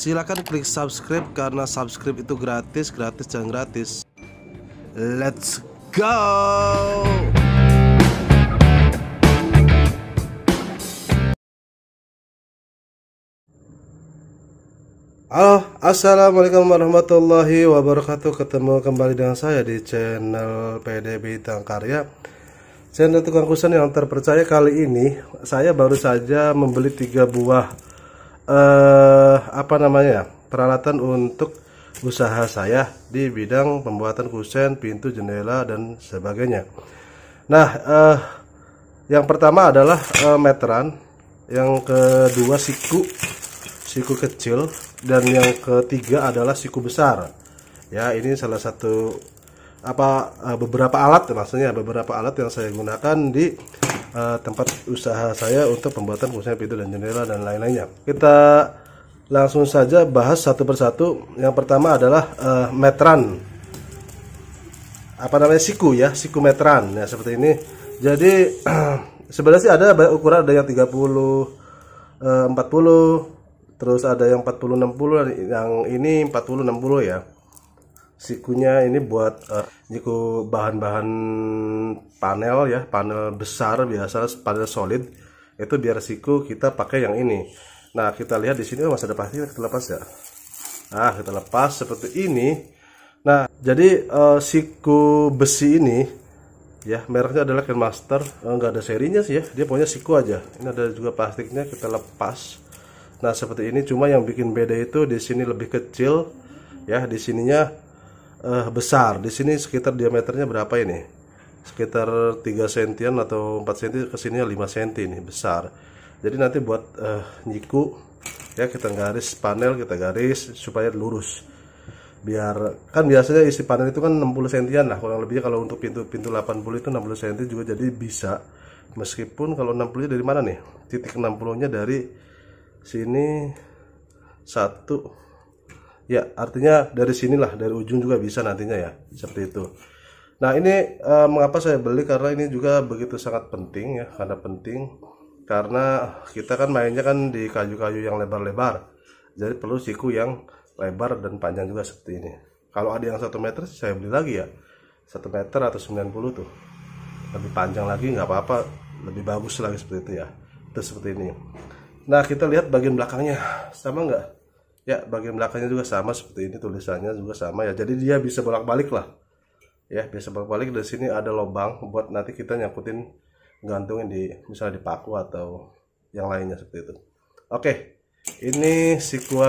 Silakan klik subscribe karena subscribe itu gratis dan gratis. Let's go. Halo, assalamualaikum warahmatullahi wabarakatuh. Ketemu kembali dengan saya di channel PD Bintang Karya, channel tukang kusen yang terpercaya. Kali ini saya baru saja membeli 3 buah peralatan untuk usaha saya di bidang pembuatan kusen, pintu, jendela dan sebagainya. Nah, yang pertama adalah meteran, yang kedua siku kecil, dan yang ketiga adalah siku besar. Ya, ini salah satu beberapa alat yang saya gunakan di tempat usaha saya untuk pembuatan kusen, pintu dan jendela dan lain-lainnya. Kita langsung saja bahas satu persatu. Yang pertama adalah meteran, siku meteran ya, seperti ini. Jadi sebenarnya sih ada banyak ukuran, ada yang 30, 40, terus ada yang 40-60, yang ini 40-60 ya. Sikunya ini buat nyiku bahan-bahan panel ya, panel besar biasa, panel solid. Itu biar siku kita pakai yang ini. Nah, kita lihat di sini masih ada plastik, kita lepas ya. Nah, kita lepas seperti ini. Nah, jadi siku besi ini ya, mereknya adalah Kenmaster. Nggak ada serinya sih ya, dia punya siku aja. Ini ada juga plastiknya, kita lepas. Nah, seperti ini. Cuma yang bikin beda itu di sini lebih kecil ya, di sininya besar. Di sini sekitar diameternya berapa ini? Sekitar 3 sentian atau 4 cm, ke sini 5 cm ini, besar. Jadi nanti buat nyiku ya, kita garis panel, kita garis supaya lurus. Biar kan biasanya isi panel itu kan 60 sentian lah kurang lebihnya. Kalau untuk pintu 80 itu 60 cm juga, jadi bisa. Meskipun kalau 60 nya dari mana nih? Titik 60 nya dari sini satu ya, artinya dari sinilah, dari ujung juga bisa nantinya ya, seperti itu. Nah, ini mengapa saya beli, karena ini juga begitu sangat penting ya, karena kita kan mainnya kan di kayu-kayu yang lebar-lebar, jadi perlu siku yang lebar dan panjang juga seperti ini. Kalau ada yang 1 meter saya beli lagi ya, 1 meter atau 90 tuh lebih panjang lagi, nggak apa-apa, lebih bagus lagi seperti itu ya. Itu seperti ini. Nah, kita lihat bagian belakangnya sama nggak ya, bagian belakangnya juga sama seperti ini, tulisannya juga sama ya, jadi dia bisa bolak-balik lah ya, bisa bolak-balik. Dari sini ada lubang buat nanti kita nyangkutin, gantungin di misalnya di paku atau yang lainnya seperti itu. Oke, ini siku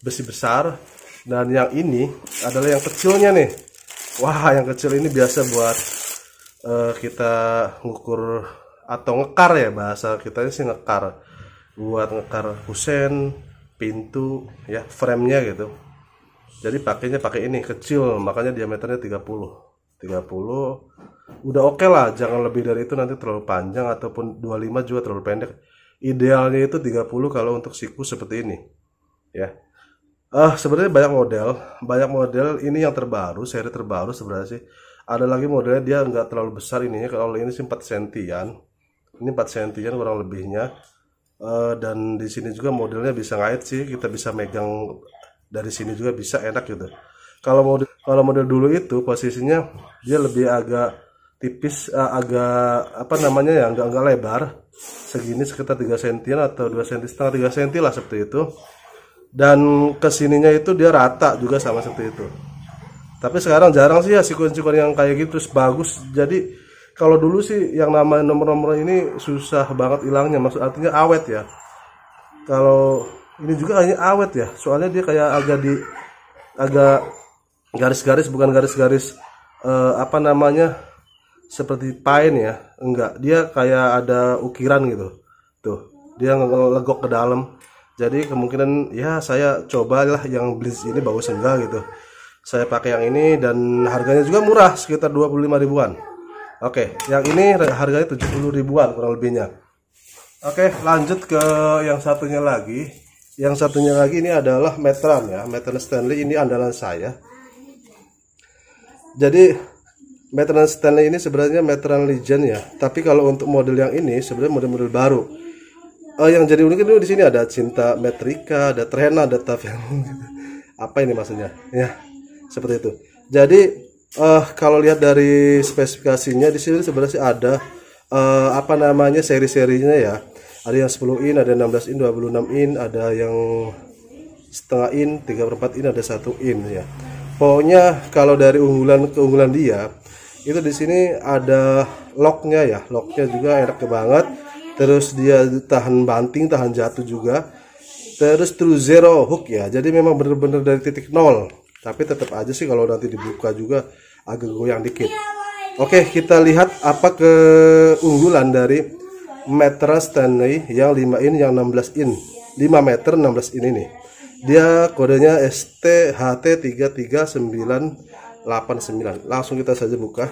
besi besar, dan yang ini adalah yang kecilnya nih. Wah, yang kecil ini biasa buat kita ngukur atau ngekar ya, bahasa kita sih ngekar, buat ngekar kusen, pintu ya, framenya gitu. Jadi pakainya pakai ini kecil, makanya diameternya 30 udah oke lah, jangan lebih dari itu, nanti terlalu panjang, ataupun 25 juga terlalu pendek. Idealnya itu 30 kalau untuk siku seperti ini ya. Sebenarnya banyak model ini yang terbaru, seri terbaru sebenarnya sih. Ada lagi modelnya dia nggak terlalu besar ininya, kalau ini sih 4 sentian. Ini 4 sentian kurang lebihnya. Dan di sini juga modelnya bisa ngait sih, kita bisa megang dari sini juga bisa, enak gitu. Kalau model dulu itu posisinya dia lebih agak tipis, nggak lebar segini, sekitar 3 sentian atau 2 cm setengah, 3 cm lah seperti itu. Dan kesininya itu dia rata juga sama seperti itu. Tapi sekarang jarang sih ya sikun-sikun yang kayak gitu terus bagus. Jadi kalau dulu sih yang namanya nomor-nomor ini susah banget hilangnya, artinya awet ya. Kalau ini juga hanya awet ya, soalnya dia kayak agak garis-garis, bukan garis-garis seperti pain ya, enggak, dia kayak ada ukiran gitu. Tuh, dia ngelegok ke dalam. Jadi kemungkinan ya saya cobalah yang beli ini bagus enggak gitu. Saya pakai yang ini dan harganya juga murah, sekitar 25 ribuan. Oke, yang ini harganya 70 ribuan kurang lebihnya. Oke, lanjut ke yang satunya lagi. Yang satunya lagi ini adalah meteran ya, meteran Stanley, ini andalan saya. Jadi meteran Stanley ini sebenarnya meteran legend ya, tapi kalau untuk model yang ini sebenarnya model-model baru. yang jadi unik itu di sini ada Cinta Metrika, ada Trena, ada Tavian. Apa ini maksudnya? Ya, seperti itu. Jadi kalau lihat dari spesifikasinya di sini sebenarnya sih ada apa namanya seri-serinya ya. Ada yang 10 in, ada 16 in, 26 in, ada yang setengah in, 3/4 in, ada 1 in ya. Pokoknya kalau dari keunggulan dia itu di sini ada locknya ya. Locknya juga enak banget. Terus dia tahan banting, tahan jatuh juga. Terus true zero hook ya. Jadi memang bener-bener dari titik nol. Tapi tetap aja sih kalau nanti dibuka juga agak goyang dikit. Oke, kita lihat apa keunggulan dari meteran Stanley yang 5 in, yang 16 in. 5 meter 16 in ini. Dia kodenya STHT33989. Langsung kita saja buka.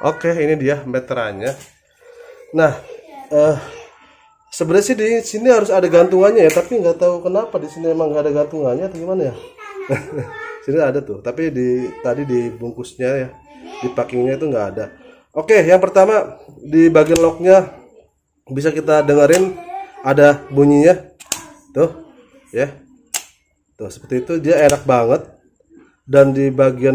Oke, ini dia meterannya. Nah, sebenarnya sih di sini harus ada gantungannya ya, tapi nggak tahu kenapa di sini emang nggak ada gantungannya atau gimana ya. Sini ada tuh, tapi tadi di bungkusnya ya, di packingnya itu nggak ada. Oke, yang pertama di bagian locknya bisa kita dengerin ada bunyinya, tuh, ya, tuh seperti itu. Dia enak banget. Dan di bagian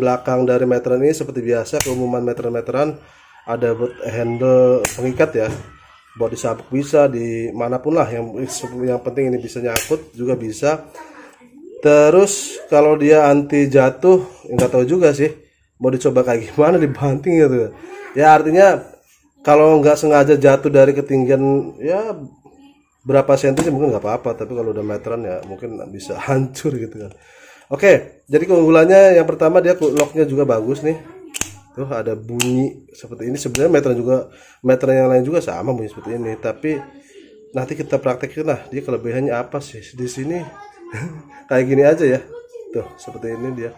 belakang dari meteran ini seperti biasa keumuman meteran ada buat handle pengikat ya, buat disabuk bisa di manapun lah. Yang penting ini bisa nyangkut juga bisa. Terus kalau dia anti jatuh, nggak tahu juga sih mau dicoba kayak gimana dibanting gitu ya. Artinya kalau nggak sengaja jatuh dari ketinggian ya berapa senti sih mungkin nggak apa-apa, tapi kalau udah meteran ya mungkin bisa hancur gitu kan. Oke, jadi keunggulannya yang pertama dia locknya juga bagus nih. Tuh ada bunyi seperti ini. Sebenarnya meteran yang lain juga sama bunyi seperti ini, tapi nanti kita praktekin lah dia kelebihannya apa sih di sini. Kayak gini aja ya, tuh seperti ini dia.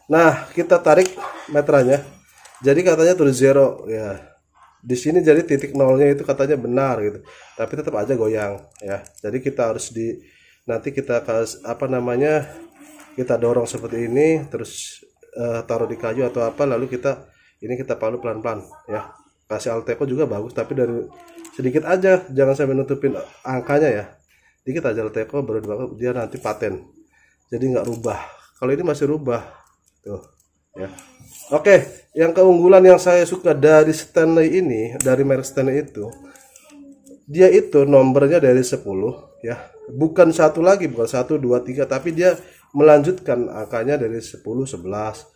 Nah, kita tarik meterannya. Jadi katanya true zero ya. Di sini jadi titik nolnya itu katanya benar gitu, tapi tetap aja goyang ya. Jadi kita harus nanti kita apa namanya, kita dorong seperti ini, terus taruh di kayu atau apa, lalu kita palu pelan-pelan ya. Kasih Alteco juga bagus, tapi dari sedikit aja, jangan sampai nutupin angkanya ya. Dikit aja Alteco baru dia nanti paten. Jadi nggak rubah. Kalau ini masih rubah tuh ya. Oke, yang keunggulan yang saya suka dari Stanley ini, dari merek Stanley itu, dia itu nomornya dari 10 ya. Bukan satu lagi, bukan 1 2 3, tapi dia melanjutkan angkanya dari 10 11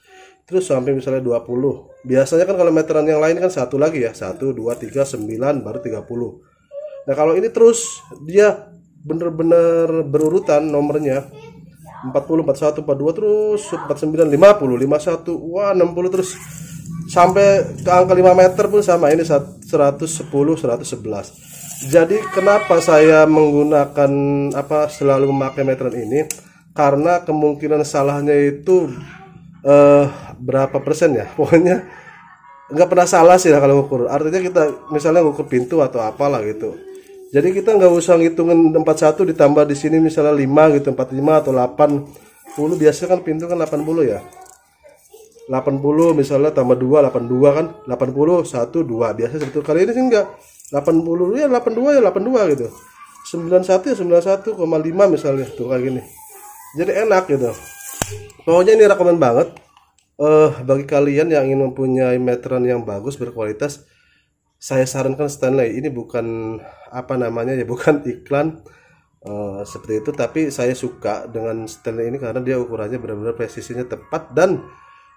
terus sampai misalnya 20. Biasanya kan kalau meteran yang lain kan satu lagi ya, 1 2 3 9 baru 30. Nah, kalau ini terus dia bener-bener berurutan nomornya 40 41 42 terus 49 50 51 wah 60 terus sampai ke angka 5 meter pun sama. Ini 110 111. Jadi kenapa saya menggunakan selalu memakai meteran ini, karena kemungkinan salahnya itu berapa persen ya, pokoknya nggak pernah salah sih lah kalau ngukur. Artinya kita misalnya ngukur pintu atau apalah gitu, jadi kita nggak usah ngitungin 41 ditambah di sini misalnya 5 gitu, 45 atau 80. Biasanya kan pintu kan 80 ya, 80 misalnya tambah 2 82 kan 80 1 2 biasa seperti itu. Kali ini sih enggak, 80 ya 82 ya 82 gitu, 91 ya 91,5 misalnya tuh kayak gini. Jadi enak gitu. Pokoknya ini rekomen banget bagi kalian yang ingin mempunyai meteran yang bagus berkualitas. Saya sarankan Stanley. Ini bukan bukan iklan seperti itu, tapi saya suka dengan Stanley ini karena dia ukurannya benar-benar presisinya tepat dan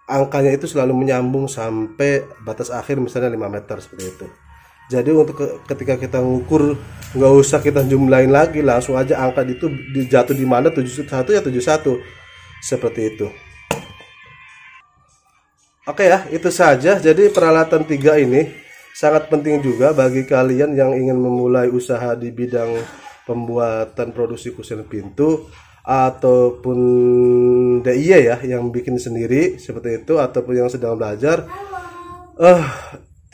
angkanya itu selalu menyambung sampai batas akhir misalnya 5 meter seperti itu. Jadi untuk ketika kita ngukur nggak usah kita jumlahin lagi, langsung aja angka itu dijatuh di mana, 71 ya 71 seperti itu. Oke ya, itu saja. Jadi peralatan 3 ini sangat penting juga bagi kalian yang ingin memulai usaha di bidang pembuatan produksi kusen pintu ataupun DIY ya, yang bikin sendiri seperti itu, ataupun yang sedang belajar. 3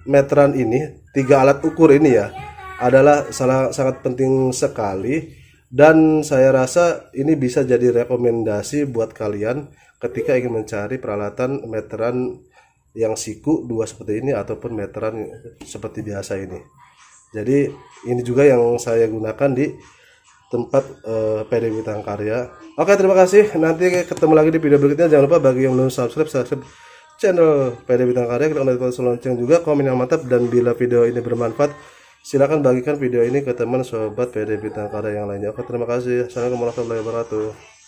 meteran ini, 3 alat ukur ini ya adalah sangat penting sekali, dan saya rasa ini bisa jadi rekomendasi buat kalian ketika ingin mencari peralatan meteran yang siku 2 seperti ini ataupun meteran seperti biasa ini. Jadi ini juga yang saya gunakan di tempat PD Bintang Karya. Oke, terima kasih. Nanti ketemu lagi di video berikutnya. Jangan lupa bagi yang belum subscribe channel PD Bintang Karya, klik notifikasi lonceng juga, komen yang mantap, dan bila video ini bermanfaat silakan bagikan video ini ke teman sobat PD Bintang Karya yang lainnya. Oke, terima kasih. Assalamualaikum warahmatullahi wabarakatuh.